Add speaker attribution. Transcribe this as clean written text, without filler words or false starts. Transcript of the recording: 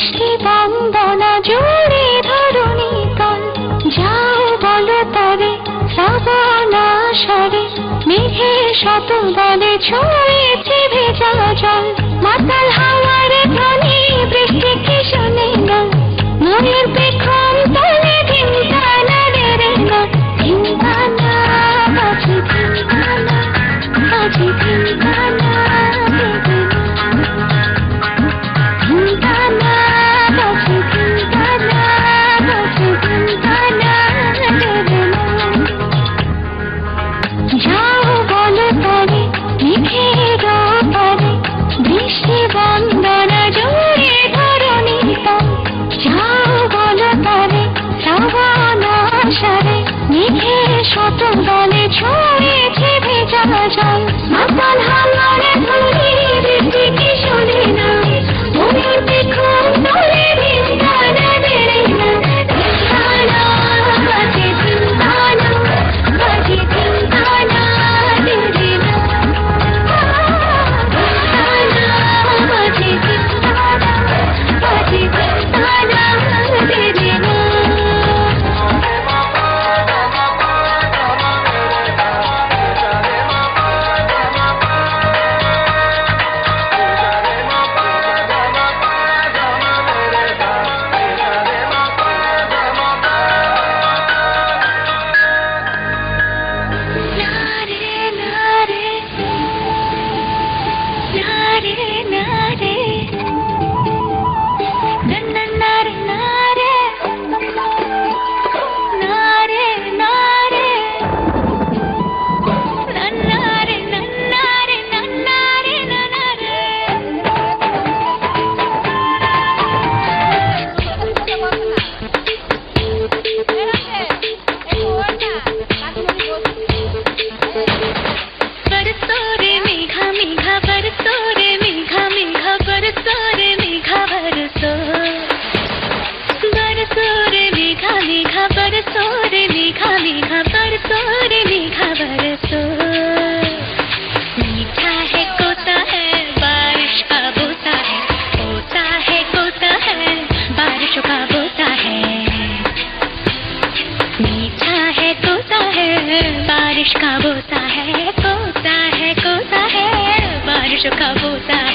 Speaker 1: বৃষ্টি বন্দনা জুড়ে ধরণী তল, যাও বলো তবে শ্রাবণ আষাঢ়ে মেঘে শত দলে ছুঁয়েছে ভেজা জল। মাতাল হাওয়ার ধ্বনি বৃষ্টি কি শোনে না, মনের পেখম তলে ধিনকানা রে রে না, ধিনকানা বাজে ধিনকানা, বাজে ধিনকানা রে রে না, ধিনকানা বাজে ধিনকানা, বাজে ধিনকানা রে রে না। যাও বলো তবে মেঘের ওপারে বৃষ্টি বন্দনা জুড়ে ধরণী তল, যাও বলো তবে শ্রাবণ আষাঢ়ে মেঘে শত দলে ছুঁয়েছে ভেজা জল। মাতাল হাওয়ার ধ্বনি বৃষ্টি কি শোনে না, মনের পেখম তলে ধিনকানা রে রে না, ধিনকানা বাজে ধিনকানা, বাজে ধিনকানা রে রে না, ধিনকানা বাজে ধিনকানা, বাজে ধিনকানা রে রে না। मीठा है कोता है बारिश का बोता है, होता है कोता है बारिशों का बोता है। मीठा है कोता है बारिश का बोता है, कोता है कोता है बारिशों का बोता है।